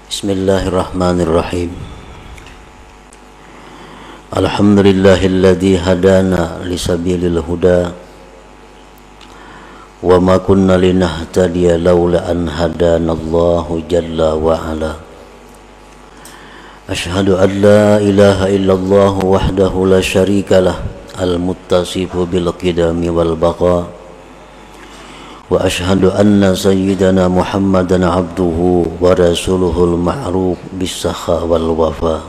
Bismillahirrahmanirrahim. Alhamdulillahilladzi hadana lisabilil huda wa ma kunna linahtadiya laula an hadanallahu jalla wa ala. Ashhadu an la ilaha illallah wahdahu la syarikalah al-muttasifu bil qidami wal baqa. Wa ashhadu anna sayyidana Muhammadan abduhu wa rasuluhul ma'ruf bis-sakha wal wafa.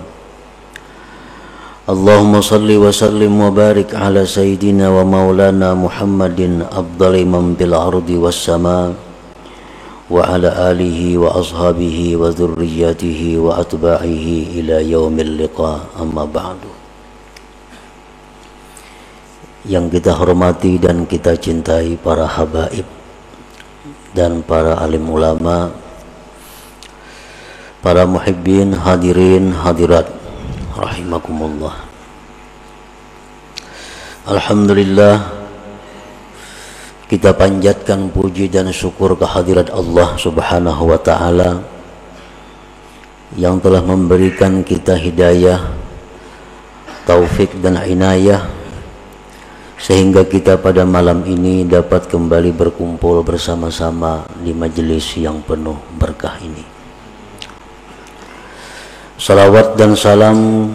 Allahumma salli wa sallim wa barik ala sayyidina wa maulana Muhammadin afdali man bil ardi was sama wa ala alihi wa ashabihi wa dhurriyyatihi wa atba'ihi ila yaumil liqa, amma ba'du. Yang kita hormati dan kita cintai para habaib dan para alim ulama, para muhibbin, hadirin, hadirat rahimakumullah. Alhamdulillah, kita panjatkan puji dan syukur kehadirat Allah Subhanahu wa ta'ala yang telah memberikan kita hidayah, taufik dan inayah sehingga kita pada malam ini dapat kembali berkumpul bersama-sama di majelis yang penuh berkah ini. Salawat dan salam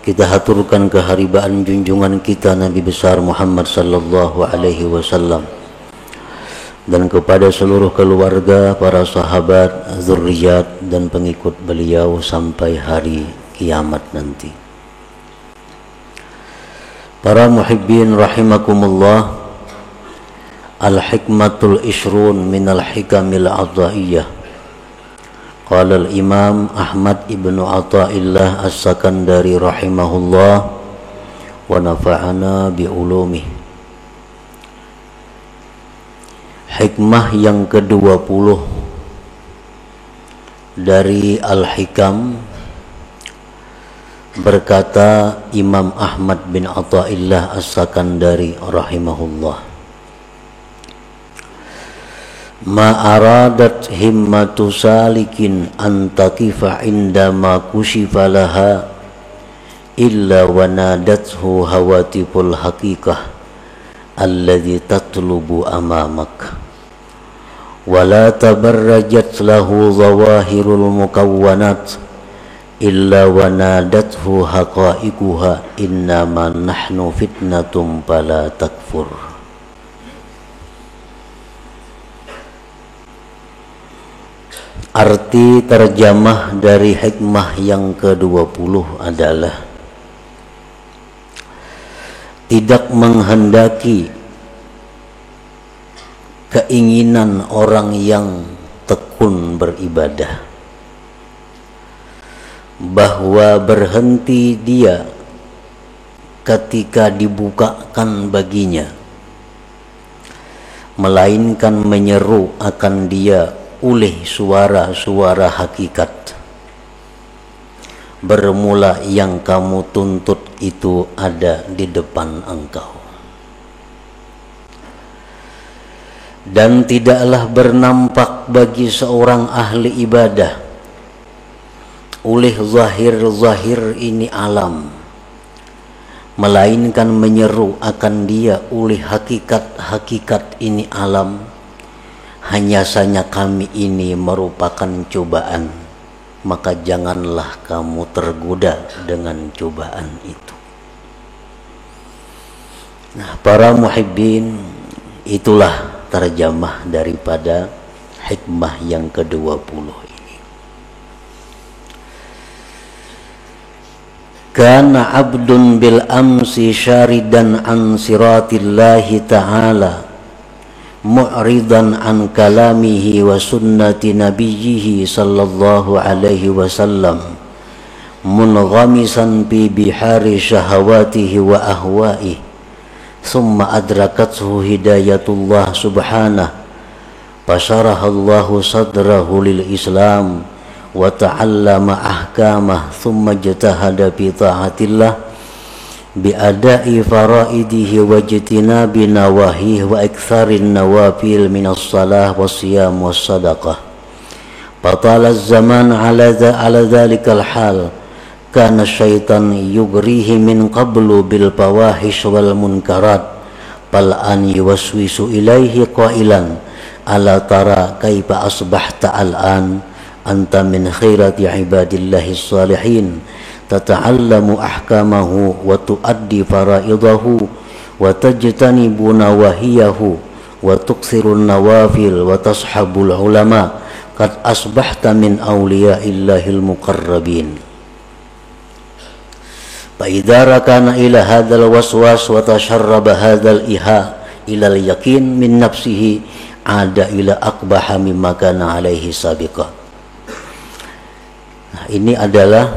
kita haturkan keharibaan junjungan kita Nabi besar Muhammad sallallahu alaihi wasallam dan kepada seluruh keluarga, para sahabat, zurriyat dan pengikut beliau sampai hari kiamat nanti. Para muhibbin rahimakumullah, al-hikmatul ishrun minal hikamil adha'iyah. Qala al-imam Ahmad ibnu Athaillah as-Sakandari rahimahullah wa nafa'ana bi'ulumih. Hikmah yang ke-20 dari Al-Hikam, berkata Imam Ahmad bin Athaillah as-Sakandari rahimahullah, ma aradat himmatu salikin an taqifa indama kushifa laha illa wa nadathu hawatiful haqiqah alladhi tatlubu amamak wa la tabarrajat lahu zawahirul mukawwanat illa wa nadathu haqa'iquha innama nahnu fitnatum fala takfur. Arti terjemah dari hikmah yang ke-20 adalah tidak menghendaki keinginan orang yang tekun beribadah bahwa berhenti dia ketika dibukakan baginya, melainkan menyeru akan dia oleh suara-suara hakikat. Bermula yang kamu tuntut itu ada di depan engkau. Dan tidaklah bernampak bagi seorang ahli ibadah oleh zahir-zahir ini alam, melainkan menyeru akan dia oleh hakikat-hakikat ini alam. Hanya saja kami ini merupakan cobaan, maka janganlah kamu tergoda dengan cobaan itu. Nah, para muhibbin, itulah terjemah daripada hikmah yang ke-20. Kana abdun bil amsi syaridan an siratillahi ta'ala mu'ridan an kalamihi wa sunnati nabiyyihi sallallahu alaihi wasallam munghamisan fi bihari syahawatihi wa ahwa'ihi thumma adrakathu hidayatullah subhanahu fasyarahallahu sadrahu lil islam wa ta'allama ahkamah thumma jatahada bi ta'atillah bi ada'i faraidihi wa jitinabi nawahihi wa iktsarin nawafil minas salah was siyam was sadaqah Fatala zaman ala dhalikal hal, kana syaitan yugrihi min qablu bil fawahish wal munkarat, fal an yuwaswisu ilaihi qailan ala tara kaifa asbahta al-an anta min khairati ibadillahi salihin tata'allamu ahkamahu wa tuaddi faraidahu wa tajtanibu nawahiyahu wa tuksirun nawafil wa tashabul ulama qad asbahta min awliyaillahil muqarrabin. Fa idza rakana ila hadzal waswas wa tasharraba hadzal iha ila al-yaqin min nafsihi ada ila aqbaha mimma kana alaihi sabiqa. Nah, ini adalah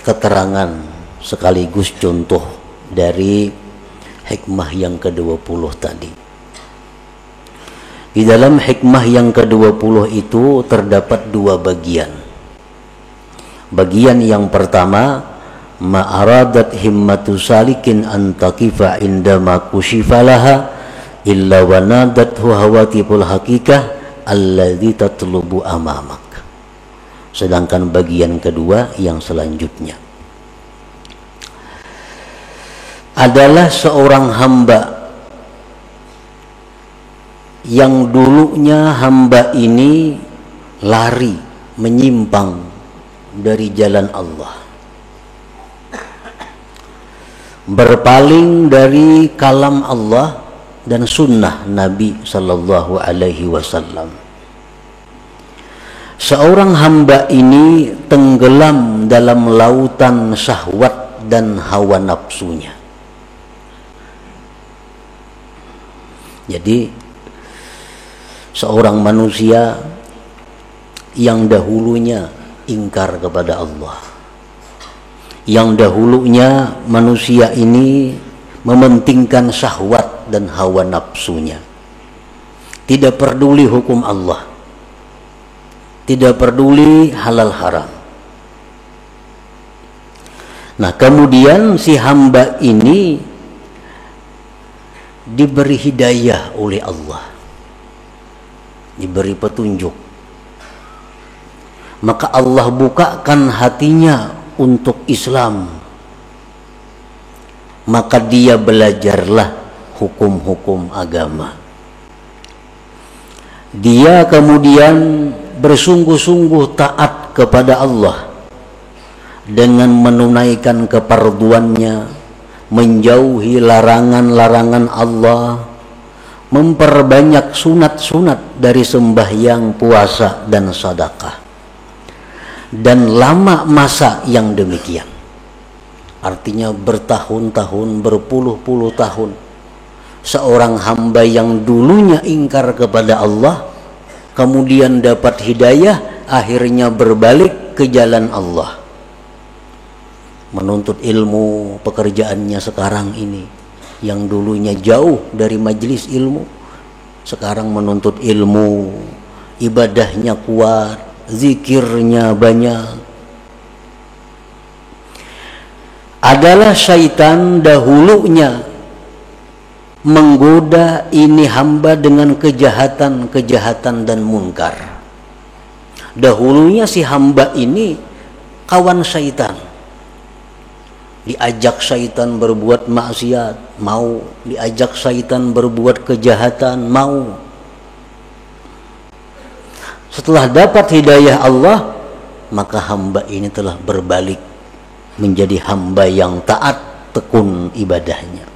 keterangan sekaligus contoh dari hikmah yang ke-20 tadi. Di dalam hikmah yang ke-20 itu terdapat dua bagian. Bagian yang pertama, ma'aradat himmatu salikin an taqifa indama kushifalaha illa wa nadathu hawatiful hakikah alladzi tatlubu amamak. Sedangkan bagian kedua yang selanjutnya adalah seorang hamba yang dulunya hamba ini lari menyimpang dari jalan Allah, berpaling dari kalam Allah dan sunnah Nabi sallallahu alaihi wasallam. Seorang hamba ini tenggelam dalam lautan syahwat dan hawa nafsunya. Jadi seorang manusia yang dahulunya ingkar kepada Allah, yang dahulunya manusia ini mementingkan syahwat dan hawa nafsunya, tidak peduli hukum Allah, tidak peduli halal haram. Nah, kemudian si hamba ini diberi hidayah oleh Allah, diberi petunjuk, maka Allah bukakan hatinya untuk Islam, maka dia belajarlah hukum-hukum agama. Dia kemudian bersungguh-sungguh taat kepada Allah dengan menunaikan keperduannya, menjauhi larangan-larangan Allah, memperbanyak sunat-sunat dari sembahyang, puasa, dan sedekah. Dan lama masa yang demikian, artinya bertahun-tahun, berpuluh-puluh tahun, seorang hamba yang dulunya ingkar kepada Allah kemudian dapat hidayah, akhirnya berbalik ke jalan Allah, menuntut ilmu. Pekerjaannya sekarang ini, yang dulunya jauh dari majelis ilmu, sekarang menuntut ilmu, ibadahnya kuat, zikirnya banyak. Adalah syaitan dahulunya menggoda ini hamba dengan kejahatan-kejahatan dan munkar. Dahulunya si hamba ini kawan syaitan, diajak syaitan berbuat maksiat, mau. Diajak syaitan berbuat kejahatan, mau. Setelah dapat hidayah Allah, maka hamba ini telah berbalik menjadi hamba yang taat, tekun ibadahnya.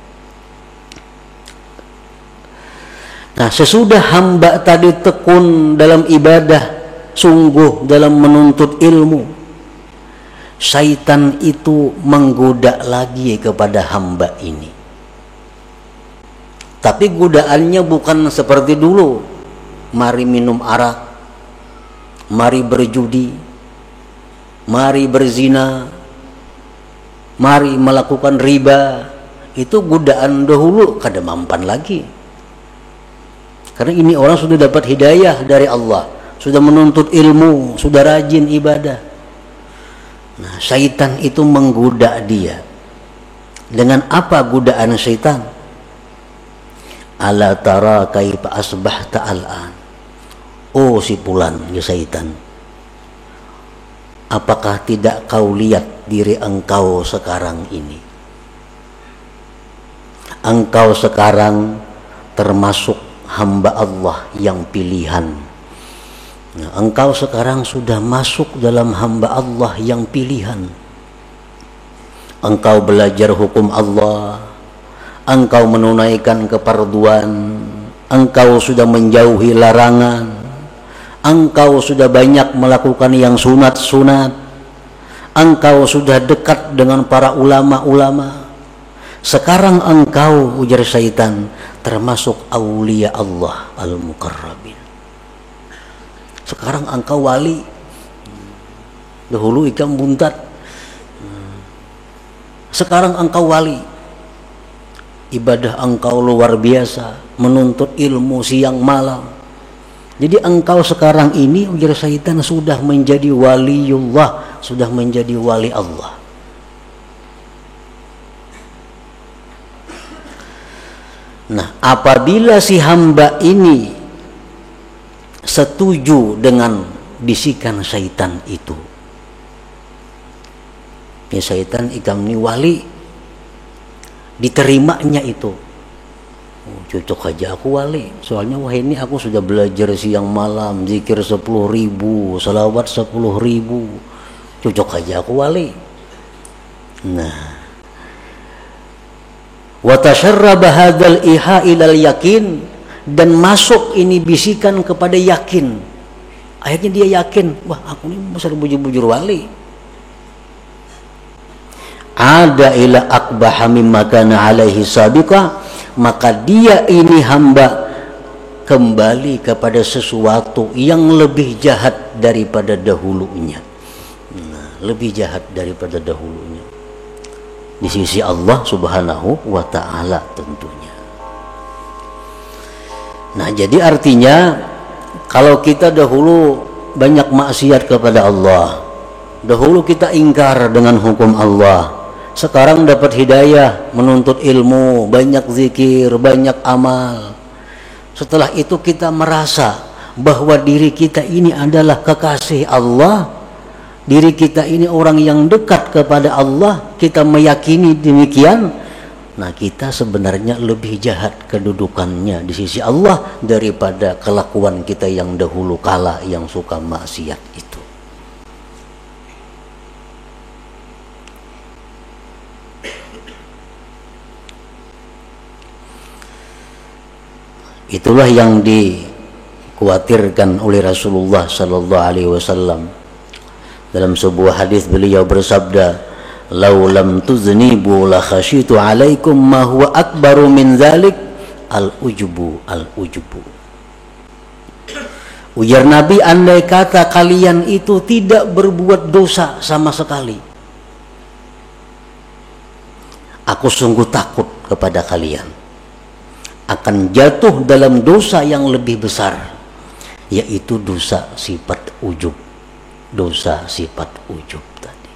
Nah, sesudah hamba tadi tekun dalam ibadah, sungguh dalam menuntut ilmu, syaitan itu menggoda lagi kepada hamba ini. Tapi godaannya bukan seperti dulu, mari minum arak, mari berjudi, mari berzina, mari melakukan riba. Itu godaan dahulu, kada mampan lagi. Karena ini orang sudah dapat hidayah dari Allah, sudah menuntut ilmu, sudah rajin ibadah. Nah, syaitan itu menggoda dia. Dengan apa godaan syaitan? Ala tara kaifa asbahta al'an. Oh si fulan, ya syaitan, apakah tidak kau lihat diri engkau sekarang ini? Engkau sekarang termasuk hamba Allah yang pilihan. Nah, engkau sekarang sudah masuk dalam hamba Allah yang pilihan. Engkau belajar hukum Allah, engkau menunaikan keparduan, engkau sudah menjauhi larangan, engkau sudah banyak melakukan yang sunat-sunat, engkau sudah dekat dengan para ulama-ulama. Sekarang engkau, ujar syaitan, termasuk aulia Allah al-muqarrabin. Sekarang engkau wali. Dahulu ikan buntat, sekarang engkau wali. Ibadah engkau luar biasa, menuntut ilmu siang malam. Jadi engkau sekarang ini, ujar syaitan, sudah menjadi waliullah, sudah menjadi wali Allah. Nah, apabila si hamba ini setuju dengan bisikan syaitan itu, ya syaitan ikam ni wali, diterimanya itu, oh, cocok aja aku wali, soalnya wah ini aku sudah belajar siang malam, zikir 10.000, salawat 10.000, cocok aja aku wali. Nah, wa tasharraba hadzal iha ilal yakin, dan masuk ini bisikan kepada yakin. Akhirnya dia yakin, wah aku ini besar bujur-bujur wali. Ada ila akbaha mimma kana alaihi sabiqa, maka dia ini hamba kembali kepada sesuatu yang lebih jahat daripada dahulunya. Nah, lebih jahat daripada dahulunya di sisi Allah Subhanahu wa ta'ala tentunya. Nah, jadi artinya kalau kita dahulu banyak maksiat kepada Allah, dahulu kita ingkar dengan hukum Allah, sekarang dapat hidayah, menuntut ilmu, banyak zikir, banyak amal. Setelah itu kita merasa bahwa diri kita ini adalah kekasih Allah, diri kita ini orang yang dekat kepada Allah, kita meyakini demikian. Nah, kita sebenarnya lebih jahat kedudukannya di sisi Allah daripada kelakuan kita yang dahulu kala yang suka maksiat itu. Itulah yang dikhawatirkan oleh Rasulullah sallallahu alaihi wasallam. Dalam sebuah hadis beliau bersabda, "Lau lam tuznibu la khasyitu 'alaikum ma huwa akbaru min dzalik al-ujubu al-ujubu." Ujar Nabi, andai kata kalian itu tidak berbuat dosa sama sekali, aku sungguh takut kepada kalian akan jatuh dalam dosa yang lebih besar, yaitu dosa sifat ujub. Dosa sifat ujub tadi.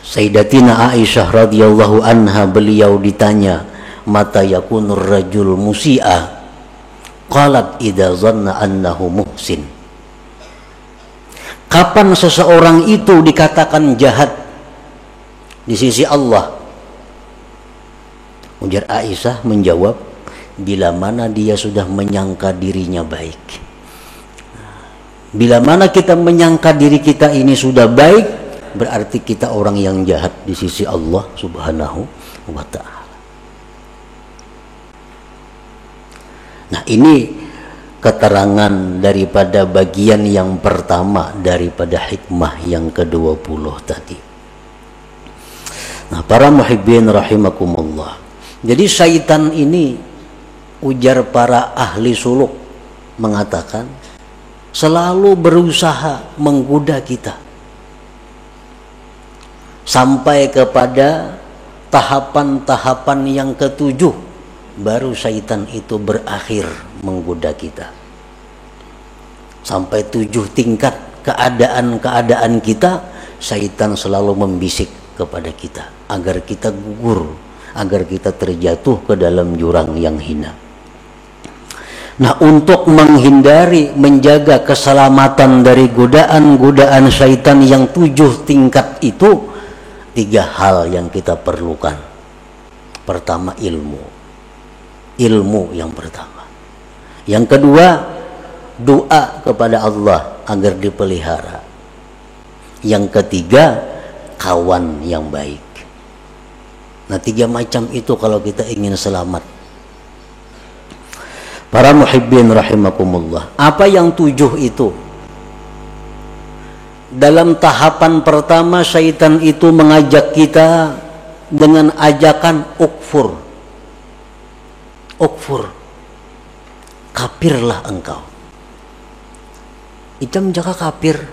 Sayyidatina Aisyah radhiyallahu anha, beliau ditanya, mata yakunur rajul musi'a? Qalat idza zanna annahu muhsin. Kapan seseorang itu dikatakan jahat di sisi Allah? Ujar Aisyah menjawab, bila mana dia sudah menyangka dirinya baik. Bila mana kita menyangka diri kita ini sudah baik, berarti kita orang yang jahat di sisi Allah Subhanahu wa ta'ala. Nah, ini keterangan daripada bagian yang pertama daripada hikmah yang ke-20 tadi. Nah, para muhibbin rahimakumullah, jadi syaitan ini, ujar para ahli suluk, mengatakan selalu berusaha menggoda kita sampai kepada tahapan-tahapan yang ke-7, baru syaitan itu berakhir menggoda kita. Sampai 7 tingkat keadaan-keadaan kita, syaitan selalu membisik kepada kita agar kita gugur, agar kita terjatuh ke dalam jurang yang hina. Nah, untuk menghindari, menjaga keselamatan dari godaan-godaan syaitan yang 7 tingkat itu, 3 hal yang kita perlukan. Pertama, ilmu. Ilmu yang pertama. Yang kedua, doa kepada Allah agar dipelihara. Yang ketiga, kawan yang baik. Nah, 3 macam itu kalau kita ingin selamat. Para muhibbin rahimakumullah. Apa yang 7 itu? Dalam tahapan pertama, syaitan itu mengajak kita dengan ajakan ukfur. Ukfur. Kafirlah engkau. Icam jaka kafir.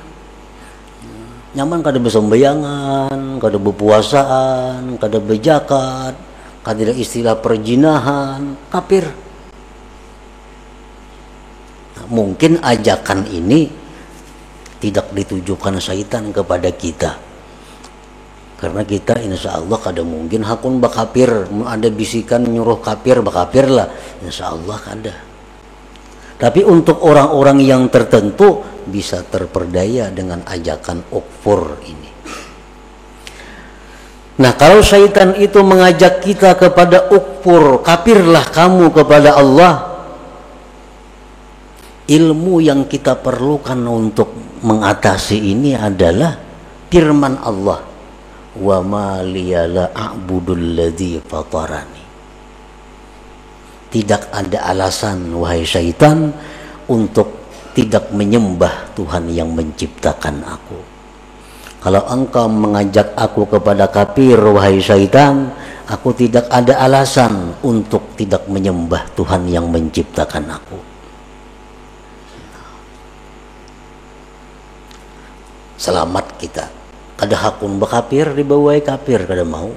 Nyaman kada besembayangan, kada berpuasaan, kada berzakat, kada istilah perjinahan, kafir. Mungkin ajakan ini tidak ditujukan syaitan kepada kita, karena kita insya Allah kada mungkin hakun bakapir. Ada bisikan nyuruh kafir, bakapir lah, insya Allah kada. Tapi untuk orang-orang yang tertentu bisa terperdaya dengan ajakan ukfur ini. Nah, kalau syaitan itu mengajak kita kepada ukfur, kafirlah kamu kepada Allah, ilmu yang kita perlukan untuk mengatasi ini adalah firman Allah, wa ma liya la a'budul ladzi fatarani. Tidak ada alasan wahai syaitan untuk tidak menyembah Tuhan yang menciptakan aku. Kalau engkau mengajak aku kepada kafir wahai syaitan, aku tidak ada alasan untuk tidak menyembah Tuhan yang menciptakan aku. Selamat kita. Kada hakun bakapir dibawai kafir kada mau.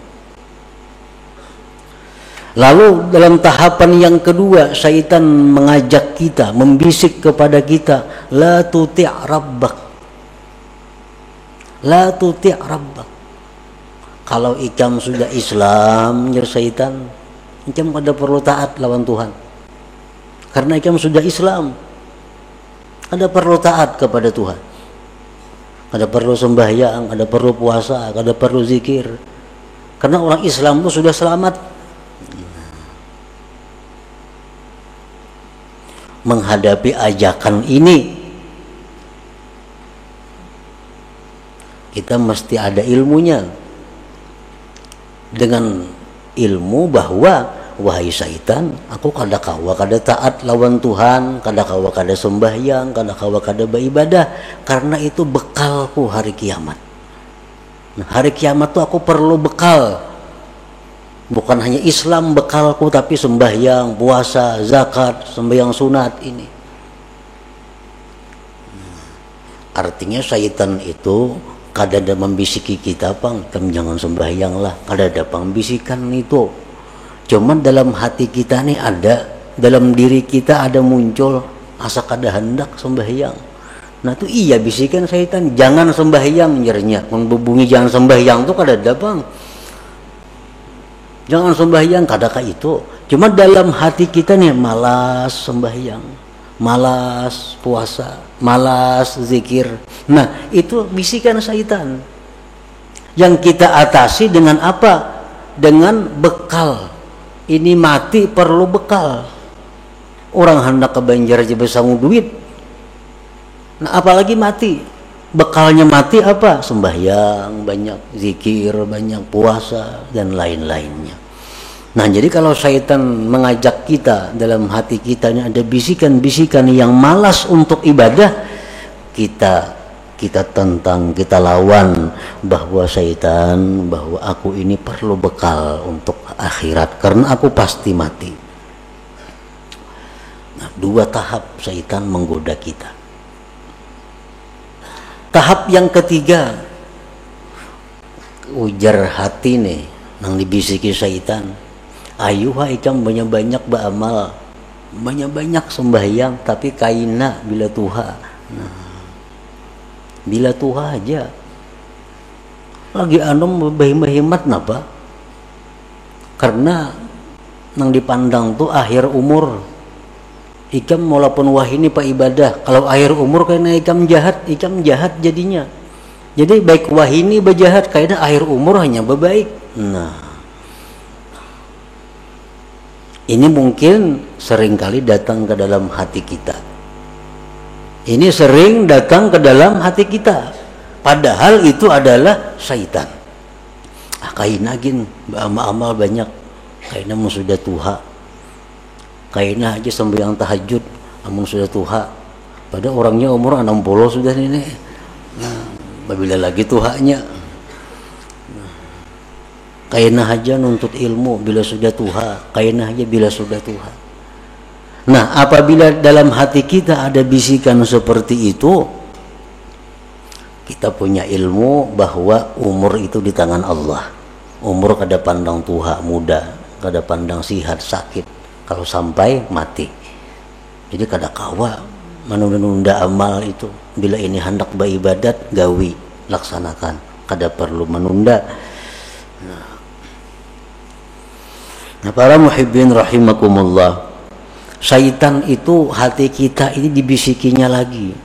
Lalu dalam tahapan yang kedua, syaitan mengajak kita, membisik kepada kita, la tuti' rabbak. La tuti' rabbak. Kalau ikam sudah Islam, ya syaitan, ikam kada perlu taat lawan Tuhan. Karena ikam sudah Islam, kada perlu taat kepada Tuhan. Kada perlu sembahyang, kada perlu puasa, kada perlu zikir. Karena orang Islam itu sudah selamat. Menghadapi ajakan ini, kita mesti ada ilmunya. Dengan ilmu bahwa wahai syaitan, aku kada kawa kada taat lawan Tuhan, kada kawa kada sembahyang, kada kawa kada beribadah, karena itu bekalku hari kiamat. Nah, hari kiamat tuh aku perlu bekal. Bukan hanya Islam bekalku, tapi sembahyang, puasa, zakat, sembahyang sunat ini. Artinya syaitan itu kada ada membisiki kita, pang, kamu jangan sembahyang lah, kada ada pembisikan itu. Cuman dalam hati kita nih ada, dalam diri kita ada muncul asa kada hendak sembahyang. Nah itu iya bisikan syaitan, jangan sembahyang nyernya, membubungi jangan sembahyang tuh kada ada bang. Jangan sembahyang kadakah itu. Cuma dalam hati kita nih malas sembahyang, malas puasa, malas zikir. Nah itu bisikan syaitan. Yang kita atasi dengan apa? Dengan bekal. Ini mati perlu bekal. Orang hendak ke Banjar aja besangu duit. Nah apalagi mati. Bekalnya mati apa? Sembahyang banyak, zikir banyak, puasa dan lain-lainnya. Nah jadi kalau syaitan mengajak kita, dalam hati kita ini ada bisikan-bisikan yang malas untuk ibadah, kita tentang, kita lawan bahwa syaitan, bahwa aku ini perlu bekal untuk akhirat karena aku pasti mati. Nah 2 tahap syaitan menggoda kita. Tahap yang ketiga, ujar hati nih nang dibisiki syaitan, ayo ikam banyak-banyak beramal, banyak-banyak sembahyang, tapi kaina bila tuha. Nah, bila tuha aja lagi anom behimat napa? Karena nang dipandang tuh akhir umur, Ikam walaupun wah ini pak ibadah, kalau akhir umur kayaknya ikam jahat jadinya. Jadi baik wah ini berjahat, kayaknya akhir umur hanya berbaik. Nah, ini mungkin seringkali datang ke dalam hati kita. Ini sering datang ke dalam hati kita. Padahal itu adalah syaitan. Kayaknya gin, amal banyak, kayaknya mau sudah tuha. Kayaknya aja sembahyang tahajud, amun sudah tuha. Pada orangnya umur 60 sudah ini. Nah, bila lagi tuhanya. Kayaknya aja nuntut ilmu bila sudah tuha. Kayaknya aja bila sudah tuha. Nah, apabila dalam hati kita ada bisikan seperti itu, kita punya ilmu bahwa umur itu di tangan Allah. Umur kada pandang tuha, muda, kada pandang sihat, sakit. Kalau sampai mati, jadi kada kawa menunda-nunda amal itu. Bila ini hendak beribadat, gawi, laksanakan, kada perlu menunda. Nah, para muhibbin rahimakumullah, syaitan itu hati kita ini dibisikinya lagi.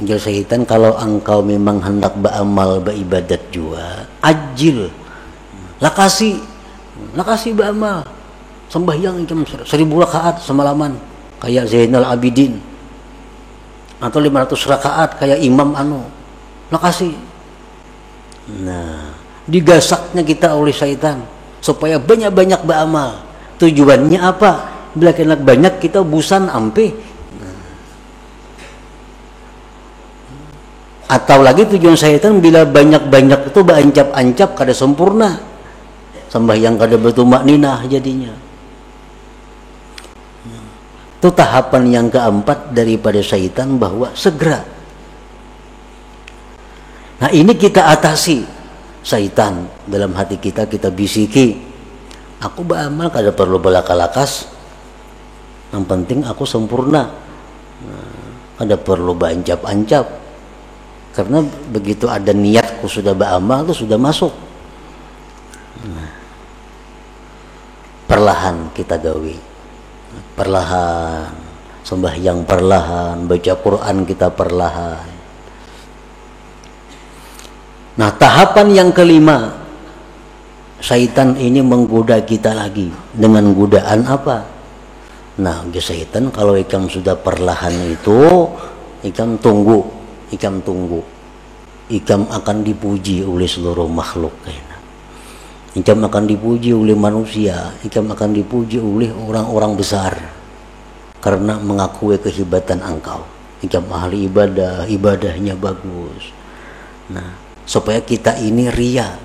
Jadi syaitan, kalau engkau memang hendak beramal beribadat juga, ajil, lakasi beramal. Sembahyang jam 1000 rakaat semalaman kayak Zainal Abidin, atau 500 rakaat kayak Imam makasih. Nah, digasaknya kita oleh syaitan supaya banyak-banyak beramal. Tujuannya apa? Bila kena banyak kita busan ampe. Atau lagi tujuan syaitan bila banyak-banyak itu berancap-ancap kada sempurna. Sembahyang kada bertumak ninah jadinya. Itu tahapan yang keempat daripada syaitan, bahwa segera. Nah, ini kita atasi syaitan dalam hati kita, kita bisiki, aku beramal kada perlu belaka-lakas, yang penting aku sempurna. Kada perlu berancap-ancap, karena begitu ada niatku sudah beramal itu sudah masuk. Perlahan kita gawi, perlahan sembahyang, perlahan baca Quran kita perlahan. Nah, tahapan yang kelima, syaitan ini menggoda kita lagi dengan godaan apa? Nah, syaitan kalau ikam sudah perlahan itu, ikam tunggu, ikam akan dipuji oleh seluruh makhluk. Ikam akan dipuji oleh manusia, ikam akan dipuji oleh orang-orang besar karena mengakui kehebatan engkau. Ikam ahli ibadah, ibadahnya bagus. Nah, supaya kita ini ria.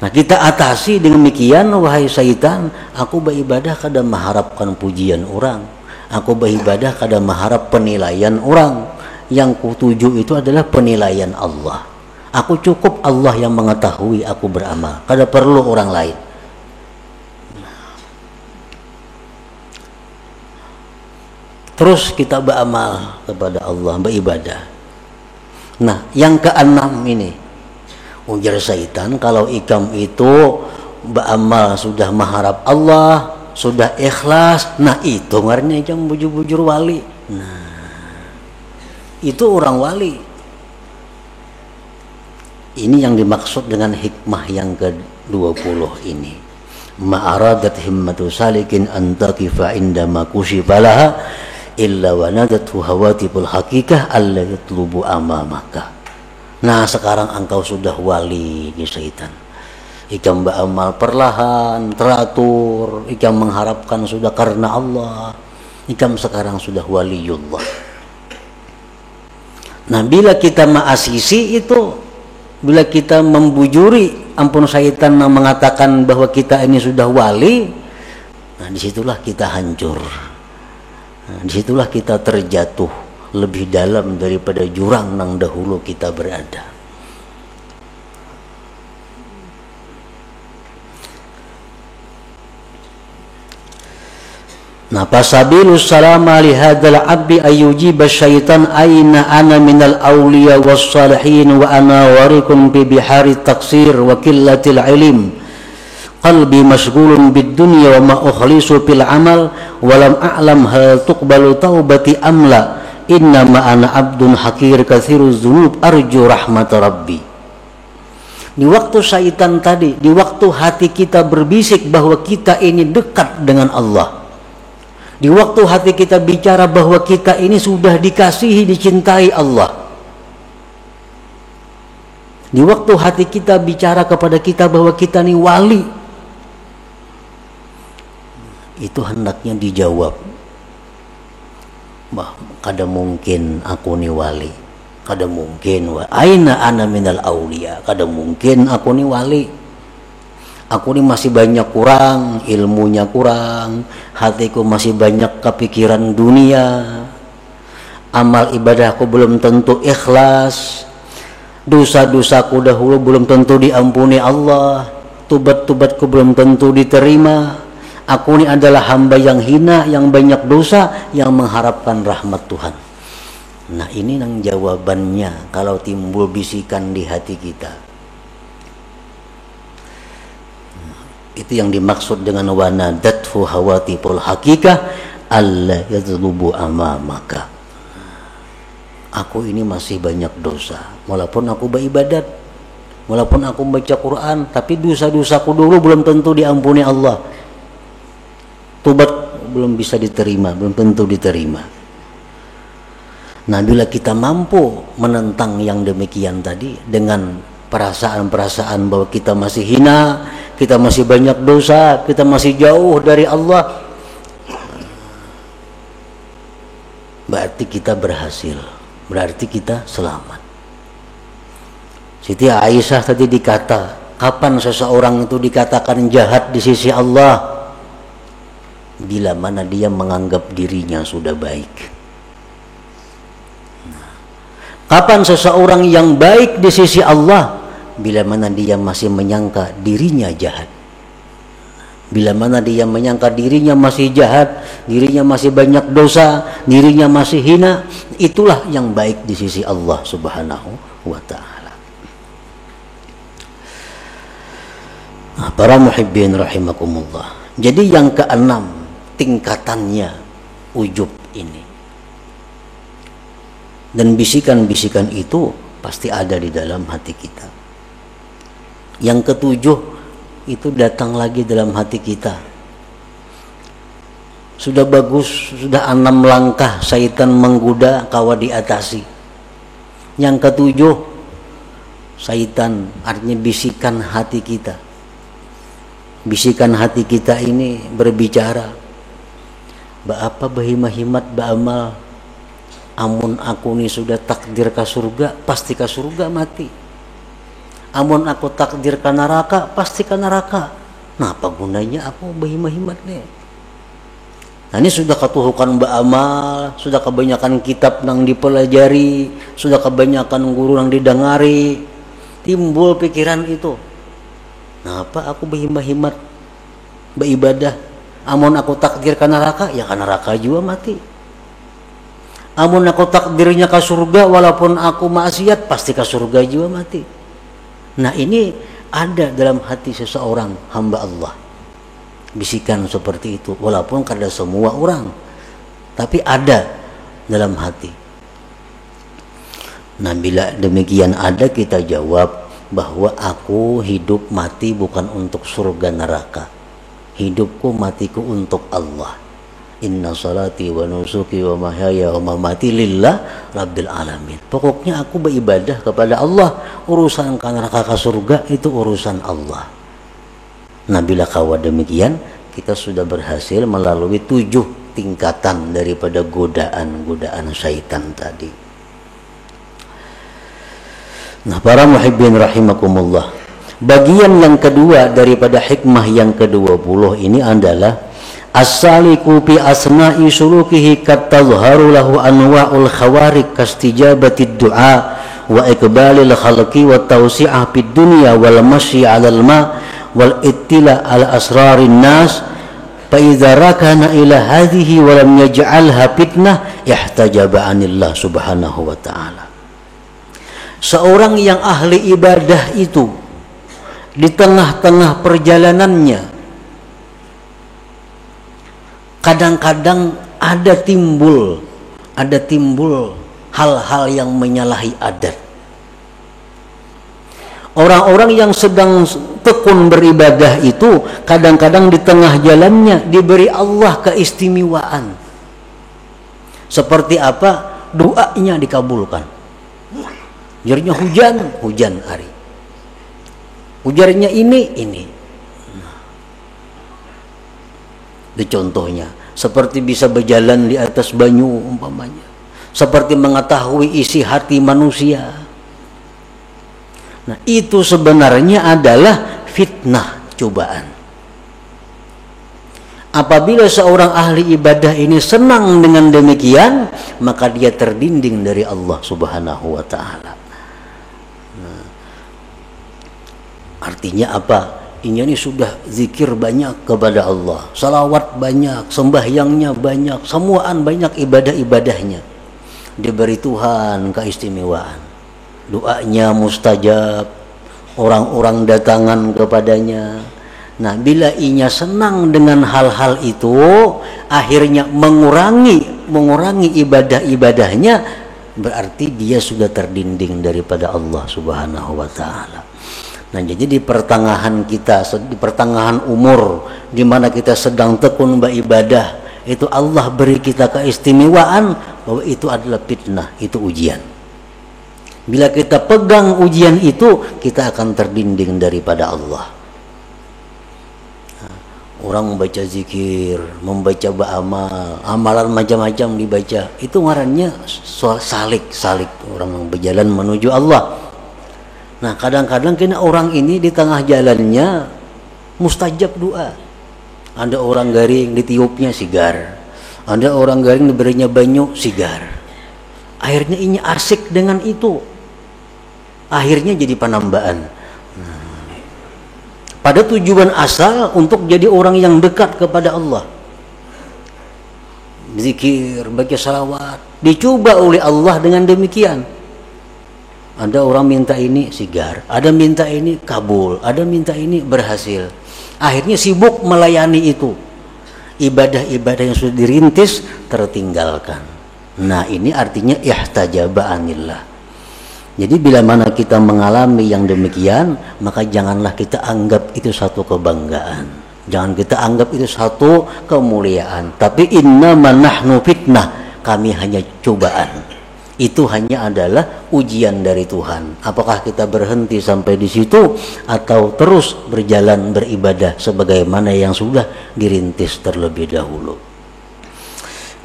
Nah, kita atasi dengan demikian, wahai syaitan, aku beribadah kada mengharapkan pujian orang. Aku beribadah kada mengharap penilaian orang. Yang kutuju itu adalah penilaian Allah. Aku cukup Allah yang mengetahui aku beramal, kada perlu orang lain. Terus kita beramal kepada Allah, beribadah. Nah, yang keenam ini, ujar syaitan, kalau ikam itu beramal sudah mengharap Allah, sudah ikhlas, nah itu ngarnya ikam bujur-bujur wali. Nah, itu orang wali. Ini yang dimaksud dengan hikmah yang ke-20 ini. Ma'aradat himmatu salikin antaqifa indama kushifalaha illa wa nadathu hawatibul hakikah alla yatlubu amamaka. Nah, sekarang engkau sudah wali di syaitan. Ikam beramal perlahan, teratur, ikam mengharapkan sudah karena Allah. Ikam sekarang sudah waliullah. Nah, bila kita ma'asisi itu, bila kita membujuri, ampun syaitan mengatakan bahwa kita ini sudah wali, nah disitulah kita hancur. Nah, disitulah kita terjatuh lebih dalam daripada jurang yang dahulu kita berada. Nah, fasabilus salama li hadzal abdi ayyujiba syaitan aina ana minal awliya was salihin wa ana warikum bi bihari taksir wa qillatil ilm qalbi mashghulun bid dunya wa ma ukhlisu fil amal wa lam a'lam hal tuqbalu taubati amla inna ma ana abdun hakir katsiruz dzunub arju rahmat rabbi. Di waktu syaitan tadi, di waktu hati kita berbisik bahwa kita ini dekat dengan Allah, di waktu hati kita bicara bahwa kita ini sudah dikasihi, dicintai Allah, di waktu hati kita bicara kepada kita bahwa kita ini wali, itu hendaknya dijawab, bah, kada mungkin aku ni wali, kada mungkin aina ana minal aulia, kada mungkin aku ni wali, aku ni masih banyak kurang, ilmunya kurang, hatiku masih banyak kepikiran dunia, amal ibadahku belum tentu ikhlas, dosa-dosaku dahulu belum tentu diampuni Allah, tubat-tubatku belum tentu diterima. Aku ini adalah hamba yang hina, yang banyak dosa, yang mengharapkan rahmat Tuhan. Nah, ini yang jawabannya kalau timbul bisikan di hati kita. Itu yang dimaksud dengan wanadathu hawatiful hakikah alla yadlubu amamaka. Aku ini masih banyak dosa, walaupun aku beribadat, walaupun aku baca Quran, tapi dosa-dosaku dulu belum tentu diampuni Allah. Tobat belum bisa diterima, belum tentu diterima. Nah, bila kita mampu menentang yang demikian tadi dengan perasaan-perasaan bahwa kita masih hina, kita masih banyak dosa, kita masih jauh dari Allah, berarti kita berhasil, berarti kita selamat. Siti Aisyah tadi dikata, kapan seseorang itu dikatakan jahat di sisi Allah? Bila mana dia menganggap dirinya sudah baik. Kapan seseorang yang baik di sisi Allah? Bila mana dia masih menyangka dirinya jahat. Bila mana dia menyangka dirinya masih jahat, dirinya masih banyak dosa, dirinya masih hina, itulah yang baik di sisi Allah Subhanahu wa ta'ala. Nah, para muhibbin rahimakumullah. Jadi yang keenam, tingkatannya ujub ini, dan bisikan-bisikan itu pasti ada di dalam hati kita. Yang ketujuh itu datang lagi dalam hati kita. Sudah bagus, sudah 6 langkah syaitan menggoda kawa diatasi. Yang ketujuh, syaitan artinya bisikan hati kita. Bisikan hati kita ini berbicara, apa bahimahimat ba'amal, amun aku ni sudah takdir ke surga, pasti ke surga mati. Amun aku takdir ke neraka, pasti ke neraka. Nah, apa gunanya aku bahimahimat ni? Nah, ini sudah ketuhukan ba'amal, sudah kebanyakan kitab yang dipelajari, sudah kebanyakan guru yang didengari, timbul pikiran itu. Nah, apa aku bahimahimat beribadah? Amun aku takdir ke neraka, ya ke neraka juga mati. Amun aku takdirnya ke surga, walaupun aku maksiat, pasti ke surga juga mati. Nah, ini ada dalam hati seseorang hamba Allah. Bisikan seperti itu, walaupun kada semua orang, tapi ada dalam hati. Nah, bila demikian ada, kita jawab bahwa aku hidup mati bukan untuk surga neraka. Hidupku matiku untuk Allah. Inna salati wa nusuki wa mahyaya wa mamati lillah rabbil alamin. Pokoknya aku beribadah kepada Allah. Urusan ke neraka ke surga itu urusan Allah. Nah, bila kawa demikian, kita sudah berhasil melalui 7 tingkatan daripada godaan-godaan syaitan tadi. Nah, para muhibbin rahimakumullah, bagian yang kedua daripada hikmah yang ke-20 ini adalah as-saliku fi asna'i sulukihi katazharu lahu anwa'ul khawarik kastijabatid du'a wa iqbalil khalqi wa tawsi'ah fid dunya wal masyi 'alal ma wal ittila' ala asrarin nas fa idza rakana ila hadhihi wa lam yaj'alha fitnah ihtajaba 'anillah subhanahu wa ta'ala. Seorang yang ahli ibadah itu, di tengah-tengah perjalanannya kadang-kadang ada timbul hal-hal yang menyalahi adat. Orang-orang yang sedang tekun beribadah itu kadang-kadang di tengah jalannya diberi Allah keistimewaan. Seperti apa? Doanya dikabulkan. Ujarnya hujan hari. Ujarnya ini. Itu contohnya. Seperti bisa berjalan di atas banyu umpamanya. Seperti mengetahui isi hati manusia. Nah, itu sebenarnya adalah fitnah, cobaan. Apabila seorang ahli ibadah ini senang dengan demikian, maka dia terdinding dari Allah Subhanahu wa ta'ala. Nah, artinya apa? Ini sudah zikir banyak kepada Allah, salawat banyak, sembahyangnya banyak, semuaan banyak ibadah-ibadahnya. Diberi Tuhan keistimewaan. Doanya mustajab, orang-orang datangan kepadanya. Nah, bila inya senang dengan hal-hal itu, akhirnya mengurangi ibadah-ibadahnya, berarti dia sudah terdinding daripada Allah Subhanahu wa ta'ala. Nah, jadi di pertengahan umur, di mana kita sedang tekun beribadah, itu Allah beri kita keistimewaan bahwa itu adalah fitnah, itu ujian. Bila kita pegang ujian itu, kita akan terdinding daripada Allah. Orang membaca zikir, membaca ba'amal, amalan macam-macam dibaca, itu ngarannya salik orang berjalan menuju Allah. Nah, kadang-kadang kena orang ini di tengah jalannya mustajab doa. Ada orang garing ditiupnya sigar, ada orang garing diberinya banyu sigar. Akhirnya ini asik dengan itu. Akhirnya jadi penambahan. Pada tujuan asal untuk jadi orang yang dekat kepada Allah. Zikir, baca salawat, dicoba oleh Allah dengan demikian. Ada orang minta ini sigar, ada minta ini kabul, ada minta ini berhasil. Akhirnya sibuk melayani itu. Ibadah-ibadah yang sudah dirintis tertinggalkan. Nah, ini artinya ihtajaba anillah. Jadi bila mana kita mengalami yang demikian, maka janganlah kita anggap itu satu kebanggaan. Jangan kita anggap itu satu kemuliaan. Tapi innama nahnu fitnah, kami hanya cobaan. Itu hanya adalah ujian dari Tuhan. Apakah kita berhenti sampai di situ atau terus berjalan beribadah sebagaimana yang sudah dirintis terlebih dahulu.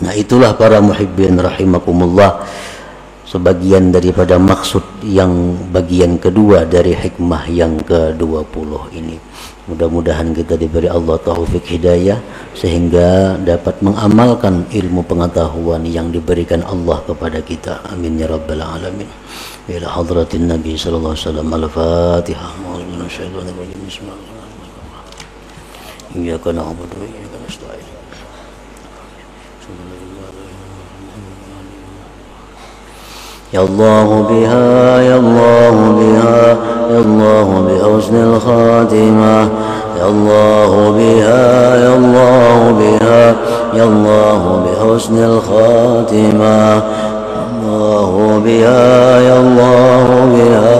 Nah, itulah para muhibbin rahimakumullah, sebagian daripada maksud yang bagian kedua dari hikmah yang ke-20 ini. Mudah-mudahan kita diberi Allah taufik hidayah sehingga dapat mengamalkan ilmu pengetahuan yang diberikan Allah kepada kita. Amin ya rabbal alamin. Ila hadratin Nabi sallallahu alaihi wasallam. Al-Fatihah. Bismillahirrahmanirrahim. Iyyaka na'budu wa iyyaka nasta'in. يا الله بها يا الله بها يا الله بحسن الخاتمة يا الله بها يا الله بها يا الله بحسن الخاتمة الله بها يا الله بها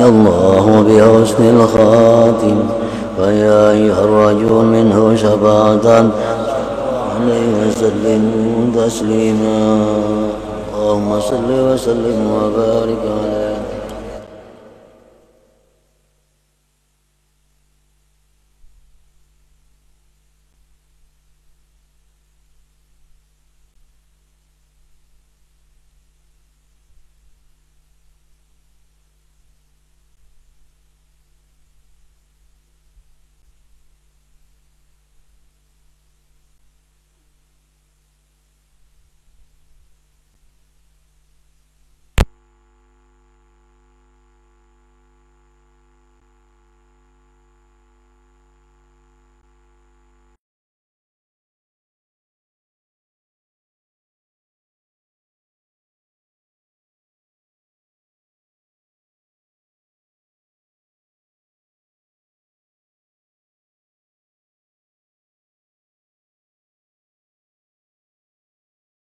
يا الله بحسن الخاتمة فيا أيها الرجل منه شفاعة عليه وسلم تسليما اللهم صل وسلم وبارك عليه